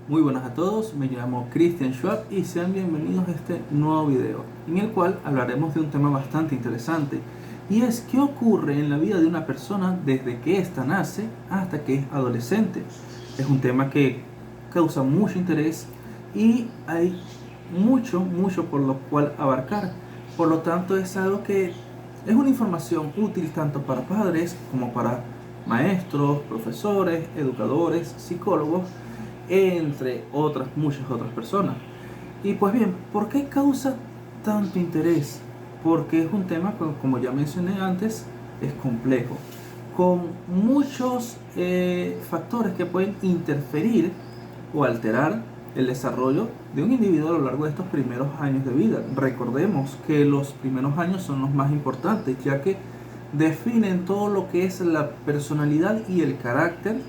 Muy buenas a todos, me llamo Christian Schwab y sean bienvenidos a este nuevo video en el cual hablaremos de un tema bastante interesante y es qué ocurre en la vida de una persona desde que ésta nace hasta que es adolescente. Es un tema que causa mucho interés y hay mucho por lo cual abarcar. Por lo tanto es algo que es una información útil tanto para padres como para maestros, profesores, educadores, psicólogos, entre muchas otras personas. Y pues bien, ¿por qué causa tanto interés? Porque es un tema, como ya mencioné antes, es complejo, con muchos factores que pueden interferir o alterar el desarrollo de un individuo a lo largo de estos primeros años de vida. Recordemos que los primeros años son los más importantes, ya que definen todo lo que es la personalidad y el carácter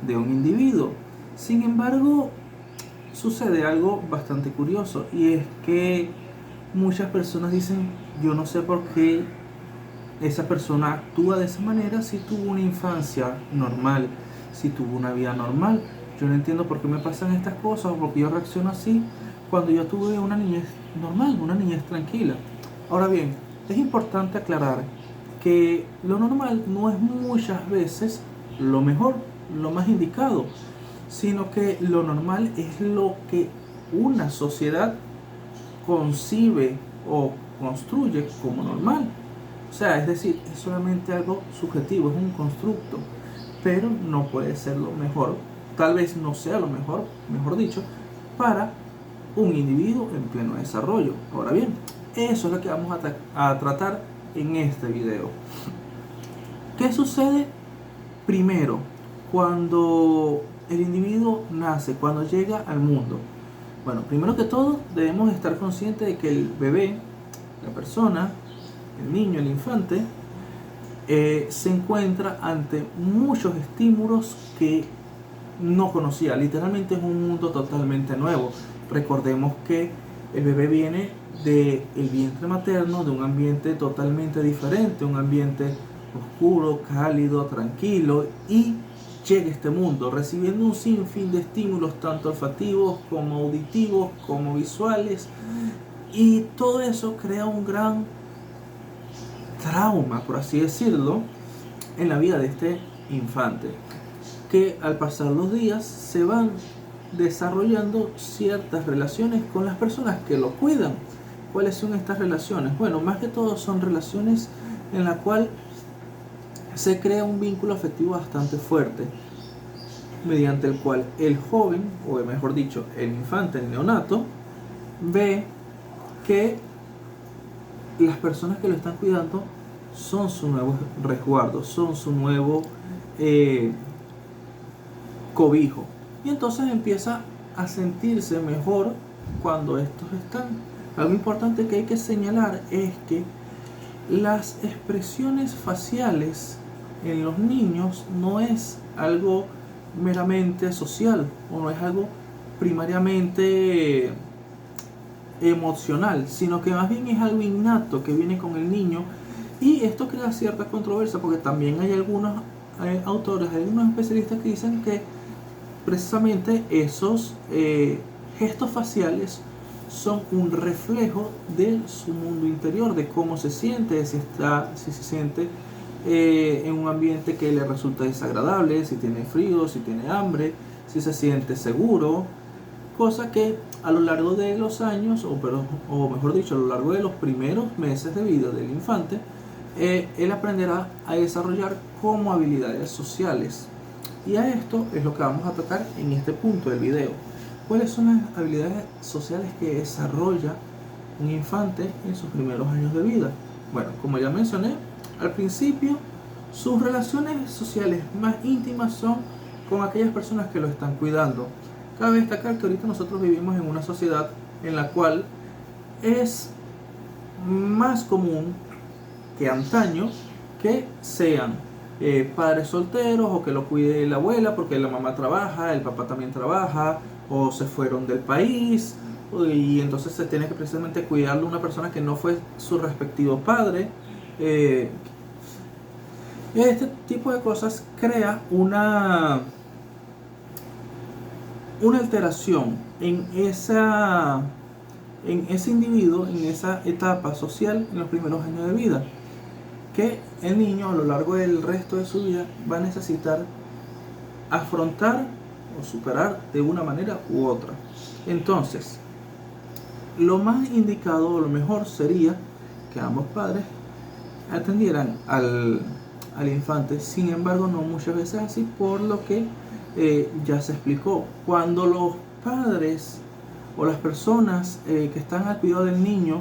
de un individuo. Sin embargo, sucede algo bastante curioso y es que muchas personas dicen, yo no sé por qué esa persona actúa de esa manera si tuvo una infancia normal, si tuvo una vida normal. Yo no entiendo por qué me pasan estas cosas o por qué yo reacciono así cuando yo tuve una niñez normal, una niñez tranquila. Ahora bien, es importante aclarar que lo normal no es muchas veces lo mejor, lo más indicado, sino que lo normal es lo que una sociedad concibe o construye como normal. O sea, es decir, es solamente algo subjetivo, es un constructo, pero no puede ser lo mejor, tal vez no sea lo mejor, mejor dicho, para un individuo en pleno desarrollo. Ahora bien, eso es lo que vamos a tratar en este video. ¿Qué sucede primero cuando el individuo nace, cuando llega al mundo? Bueno, primero que todo debemos estar conscientes de que el bebé, la persona, el niño, el infante, se encuentra ante muchos estímulos que no conocía. Literalmente es un mundo totalmente nuevo. Recordemos que el bebé viene del vientre materno, de un ambiente totalmente diferente, un ambiente oscuro, cálido, tranquilo, y llega a este mundo recibiendo un sinfín de estímulos, tanto olfativos como auditivos, como visuales, y todo eso crea un gran trauma, por así decirlo, en la vida de este infante, que al pasar los días se van desarrollando ciertas relaciones con las personas que lo cuidan. ¿Cuáles son estas relaciones? Bueno, más que todo son relaciones en la cual se crea un vínculo afectivo bastante fuerte, mediante el cual el joven, o mejor dicho, el infante, el neonato, ve que las personas que lo están cuidando son su nuevo resguardo, son su nuevo cobijo. Y entonces empieza a sentirse mejor cuando estos están. Algo importante que hay que señalar es que las expresiones faciales en los niños no es algo meramente social o no es algo primariamente emocional, sino que más bien es algo innato que viene con el niño, y esto crea cierta controversia porque también hay algunos autores, hay algunos especialistas que dicen que precisamente esos gestos faciales son un reflejo de su mundo interior, de cómo se siente, si se siente en un ambiente que le resulta desagradable, si tiene frío, si tiene hambre, si se siente seguro, cosa que a lo largo de los años, o mejor dicho, a lo largo de los primeros meses de vida del infante, él aprenderá a desarrollar como habilidades sociales. Y a esto es lo que vamos a tocar en este punto del video. ¿Cuáles son las habilidades sociales que desarrolla un infante en sus primeros años de vida? Bueno, como ya mencioné al principio, sus relaciones sociales más íntimas son con aquellas personas que lo están cuidando. Cabe destacar que ahorita nosotros vivimos en una sociedad en la cual es más común que antaño que sean padres solteros, o que lo cuide la abuela porque la mamá trabaja, el papá también trabaja, o se fueron del país y entonces se tiene que precisamente cuidarlo una persona que no fue su respectivo padre. Este tipo de cosas crea una alteración en ese individuo, en esa etapa social en los primeros años de vida, que el niño a lo largo del resto de su vida va a necesitar afrontar o superar de una manera u otra. Entonces, lo más indicado o lo mejor sería que ambos padres atendieran al infante. Sin embargo, no muchas veces así, por lo que ya se explicó. Cuando los padres o las personas que están al cuidado del niño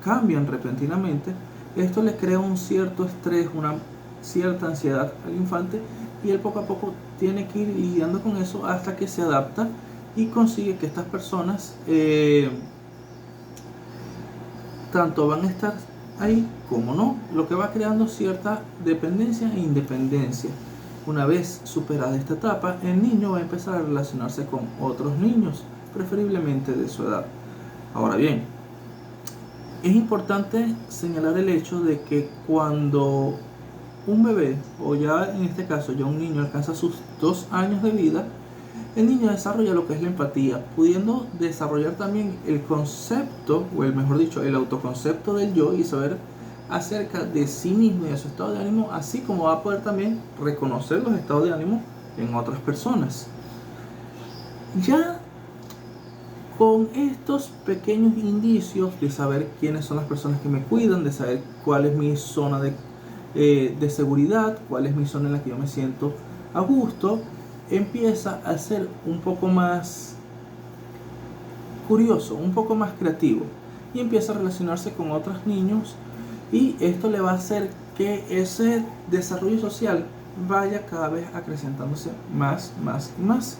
cambian repentinamente, esto le crea un cierto estrés, una cierta ansiedad al infante, y él poco a poco tiene que ir lidiando con eso hasta que se adapta y consigue que estas personas tanto van a estar ahí como no, lo que va creando cierta dependencia e independencia. Una vez superada esta etapa, el niño va a empezar a relacionarse con otros niños, preferiblemente de su edad. Ahora bien, es importante señalar el hecho de que cuando un bebé, o ya en este caso ya un niño, alcanza sus 2 años de vida, el niño desarrolla lo que es la empatía, pudiendo desarrollar también el concepto, o el mejor dicho, el autoconcepto del yo, y saber acerca de sí mismo y de su estado de ánimo, así como va a poder también reconocer los estados de ánimo en otras personas. Ya con estos pequeños indicios de saber quiénes son las personas que me cuidan, de saber cuál es mi zona de seguridad, cuál es mi zona en la que yo me siento a gusto, empieza a ser un poco más curioso, un poco más creativo, y empieza a relacionarse con otros niños, y esto le va a hacer que ese desarrollo social vaya cada vez acrecentándose más y más.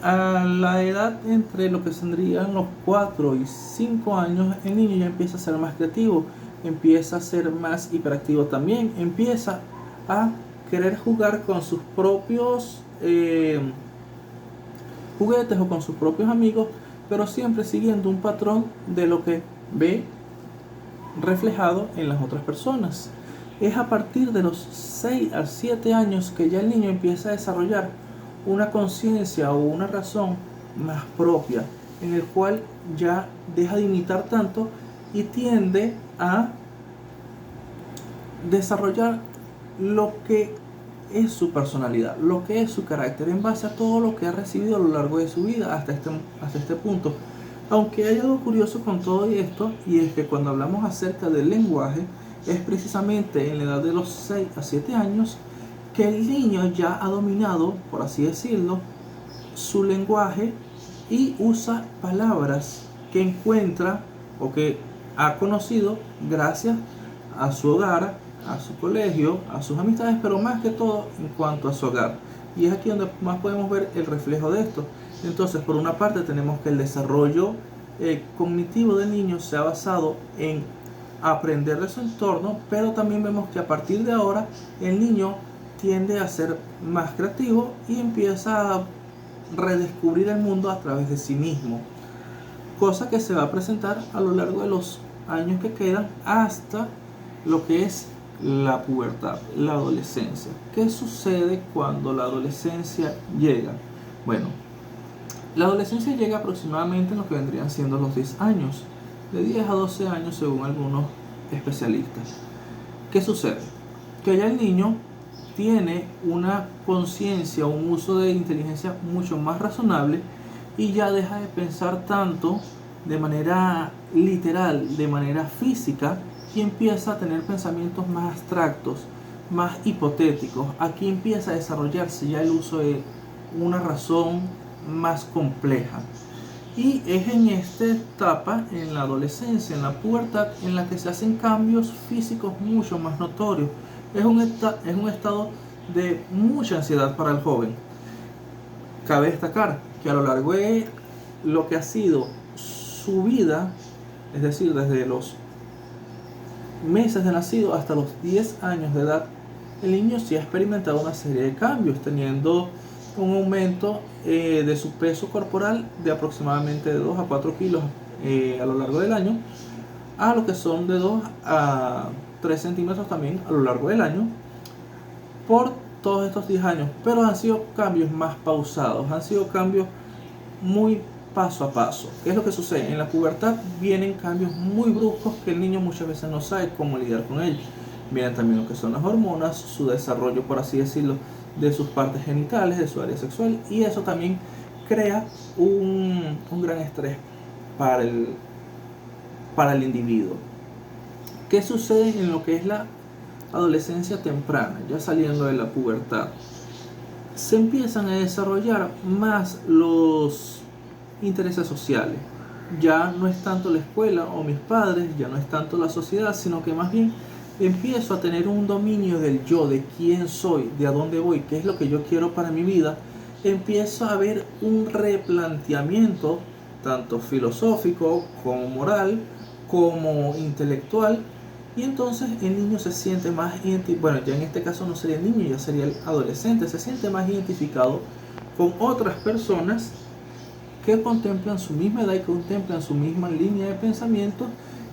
A la edad entre lo que tendrían los 4 y 5 años, el niño ya empieza a ser más creativo, empieza a ser más hiperactivo también, empieza a querer jugar con sus propios juguetes o con sus propios amigos, pero siempre siguiendo un patrón de lo que ve reflejado en las otras personas. Es a partir de los 6 a 7 años que ya el niño empieza a desarrollar una conciencia o una razón más propia, en el cual ya deja de imitar tanto y tiende a desarrollar lo que es su personalidad, lo que es su carácter, en base a todo lo que ha recibido a lo largo de su vida hasta este punto. Aunque hay algo curioso con todo esto, y es que cuando hablamos acerca del lenguaje, es precisamente en la edad de los 6 a 7 años que el niño ya ha dominado, por así decirlo, su lenguaje, y usa palabras que encuentra o que ha conocido gracias a su hogar, a su colegio, a sus amistades, pero más que todo en cuanto a su hogar. Y es aquí donde más podemos ver el reflejo de esto. Entonces, por una parte tenemos que el desarrollo cognitivo del niño se ha basado en aprender de su entorno, pero también vemos que a partir de ahora el niño tiende a ser más creativo y empieza a redescubrir el mundo a través de sí mismo, cosa que se va a presentar a lo largo de los años que quedan hasta lo que es la pubertad, la adolescencia. ¿Qué sucede cuando la adolescencia llega? Bueno, la adolescencia llega aproximadamente en lo que vendrían siendo los 10 años, de 10 a 12 años según algunos especialistas. ¿Qué sucede? Que ya el niño tiene una conciencia, un uso de inteligencia mucho más razonable, y ya deja de pensar tanto de manera literal, de manera física, y empieza a tener pensamientos más abstractos, más hipotéticos. Aquí empieza a desarrollarse ya el uso de una razón más compleja. Y es en esta etapa, en la adolescencia, en la pubertad, en la que se hacen cambios físicos mucho más notorios. Es un estado de mucha ansiedad para el joven. Cabe destacar que a lo largo de lo que ha sido su vida, es decir, desde los meses de nacido hasta los 10 años de edad, el niño sí ha experimentado una serie de cambios, teniendo un aumento de su peso corporal de aproximadamente de 2 a 4 kilos a lo largo del año, a lo que son de 2 a 3 centímetros también a lo largo del año, por todos estos 10 años. Pero han sido cambios más pausados, han sido cambios muy paso a paso. ¿Qué es lo que sucede? En la pubertad vienen cambios muy bruscos que el niño muchas veces no sabe cómo lidiar con ellos. Vienen también lo que son las hormonas, su desarrollo, por así decirlo, de sus partes genitales, de su área sexual, y eso también crea un gran estrés para el individuo. ¿Qué sucede en lo que es la adolescencia temprana, ya saliendo de la pubertad? Se empiezan a desarrollar más los intereses sociales. Ya no es tanto la escuela o mis padres, ya no es tanto la sociedad, sino que más bien empiezo a tener un dominio del yo, de quién soy, de a dónde voy, qué es lo que yo quiero para mi vida. Empiezo a ver un replanteamiento, tanto filosófico como moral, como intelectual, y entonces el niño se siente más bueno, ya en este caso no sería el niño, ya sería el adolescente, se siente más identificado con otras personas que contemplan su misma edad y contemplan su misma línea de pensamiento,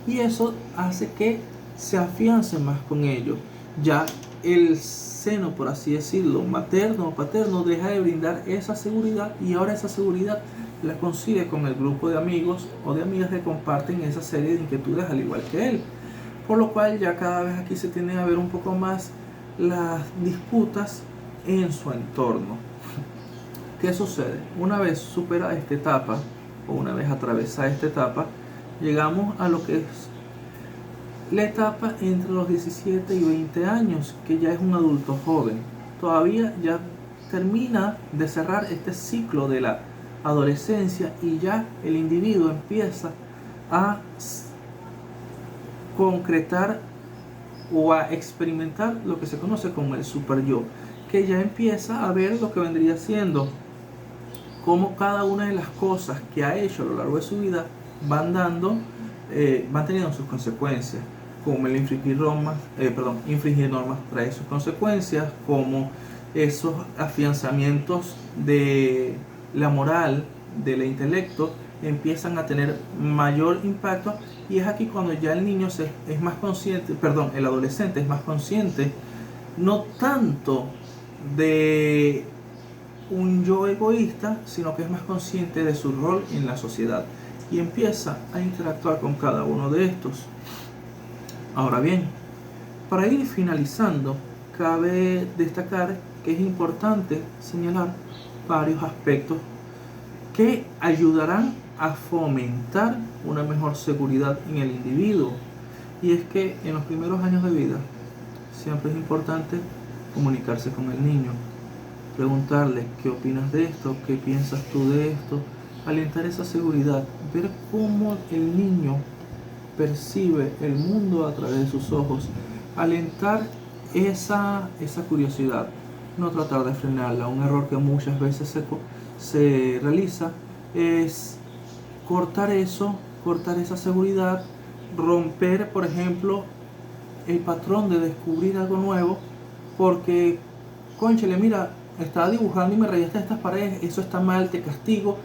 y eso hace que se afiance más con ellos. Ya el seno, por así decirlo, materno o paterno, deja de brindar esa seguridad, y ahora esa seguridad la consigue con el grupo de amigos o de amigas que comparten esa serie de inquietudes al igual que él. Por lo cual ya cada vez aquí se tienden a ver un poco más las disputas en su entorno. ¿Qué sucede? Una vez supera esta etapa, o una vez atravesada esta etapa, llegamos a lo que es la etapa entre los 17 y 20 años, que ya es un adulto joven. Todavía ya termina de cerrar este ciclo de la adolescencia, y ya el individuo empieza a concretar o a experimentar lo que se conoce como el super yo, que ya empieza a ver lo que vendría siendo cómo cada una de las cosas que ha hecho a lo largo de su vida van teniendo sus consecuencias, como el infringir normas trae sus consecuencias, como esos afianzamientos de la moral, del intelecto, empiezan a tener mayor impacto. Y es aquí cuando ya el niño es más consciente, el adolescente es más consciente, no tanto de un yo egoísta, sino que es más consciente de su rol en la sociedad, y empieza a interactuar con cada uno de estos. Ahora bien, para ir finalizando, cabe destacar que es importante señalar varios aspectos que ayudarán a fomentar una mejor seguridad en el individuo. Y es que en los primeros años de vida siempre es importante comunicarse con el niño, preguntarle qué opinas de esto, qué piensas tú de esto, alentar esa seguridad, ver cómo el niño percibe el mundo a través de sus ojos, alentar esa curiosidad, no tratar de frenarla. Un error que muchas veces se realiza es cortar esa seguridad, romper, por ejemplo, el patrón de descubrir algo nuevo, porque, cónchale, mira, estaba dibujando y me rayaste estas paredes, eso está mal, te castigo.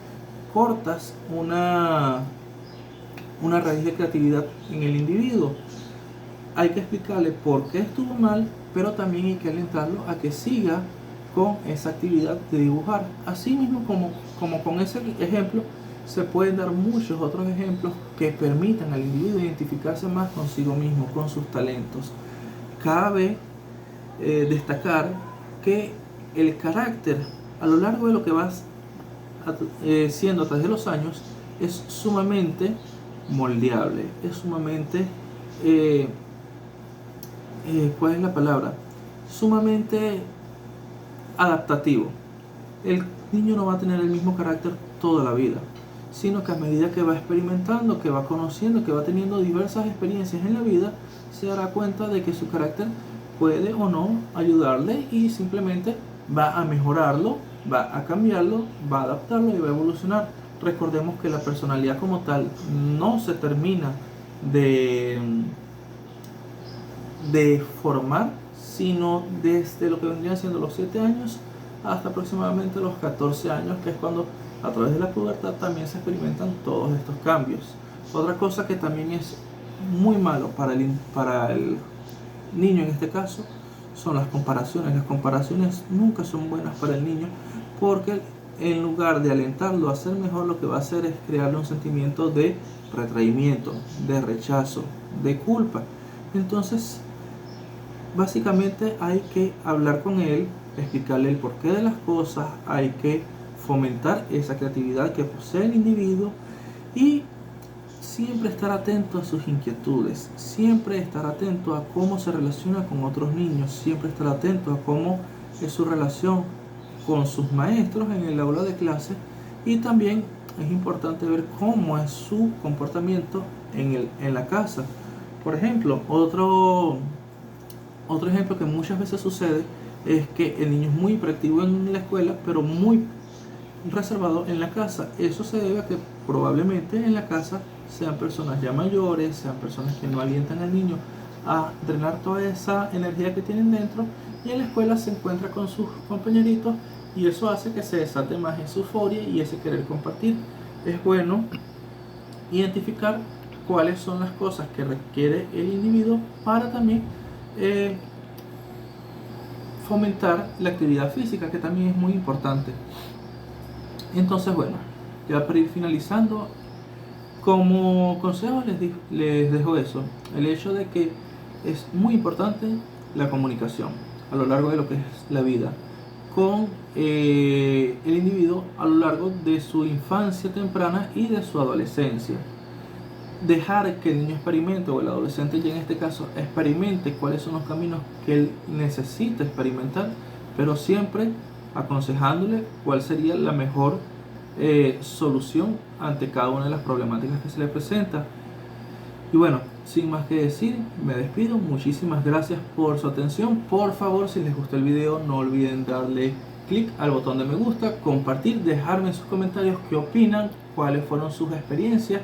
Cortas una raíz de creatividad en el individuo. Hay que explicarle por qué estuvo mal, pero también hay que alentarlo a que siga con esa actividad de dibujar. Así mismo como con ese ejemplo, se pueden dar muchos otros ejemplos que permitan al individuo identificarse más consigo mismo, con sus talentos. Cabe destacar que el carácter, a lo largo de lo que vas siendo a través de los años, es sumamente moldeable, es sumamente ¿cuál es la palabra? Sumamente adaptativo. El niño no va a tener el mismo carácter toda la vida, sino que a medida que va experimentando, que va conociendo, que va teniendo diversas experiencias en la vida, se dará cuenta de que su carácter puede o no ayudarle, y simplemente va a mejorarlo, va a cambiarlo, va a adaptarlo y va a evolucionar. Recordemos que la personalidad como tal no se termina de formar, sino desde lo que vendrían siendo los 7 años hasta aproximadamente los 14 años, que es cuando a través de la pubertad también se experimentan todos estos cambios. Otra cosa que también es muy malo para el niño en este caso son las comparaciones. Las comparaciones nunca son buenas para el niño, porque en lugar de alentarlo a hacer mejor, lo que va a hacer es crearle un sentimiento de retraimiento, de rechazo, de culpa. Entonces, básicamente hay que hablar con él, explicarle el porqué de las cosas, hay que fomentar esa creatividad que posee el individuo y siempre estar atento a sus inquietudes, siempre estar atento a cómo se relaciona con otros niños, siempre estar atento a cómo es su relación con sus maestros en el aula de clase, y también es importante ver cómo es su comportamiento en la casa. Por ejemplo, otro ejemplo que muchas veces sucede es que el niño es muy hiperactivo en la escuela, pero muy reservado en la casa. Eso se debe a que probablemente en la casa sean personas ya mayores, sean personas que no alientan al niño a drenar toda esa energía que tienen dentro, y en la escuela se encuentra con sus compañeritos y eso hace que se desate más esa euforia y ese querer compartir. Es bueno identificar cuáles son las cosas que requiere el individuo para también fomentar la actividad física, que también es muy importante. Entonces, bueno, ya para ir finalizando, como consejo les dejo eso, el hecho de que es muy importante la comunicación a lo largo de lo que es la vida con el individuo a lo largo de su infancia temprana y de su adolescencia. Dejar que el niño experimente, o el adolescente ya en este caso, experimente cuáles son los caminos que él necesita experimentar, pero siempre aconsejándole cuál sería la mejor solución ante cada una de las problemáticas que se le presenta. Y bueno, sin más que decir, me despido. Muchísimas gracias por su atención. Por favor, si les gustó el video, no olviden darle clic al botón de me gusta, compartir, dejarme en sus comentarios qué opinan, cuáles fueron sus experiencias,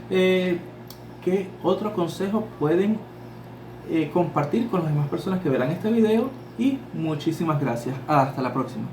qué otro consejo pueden compartir con las demás personas que verán este video. Y muchísimas gracias. Hasta la próxima.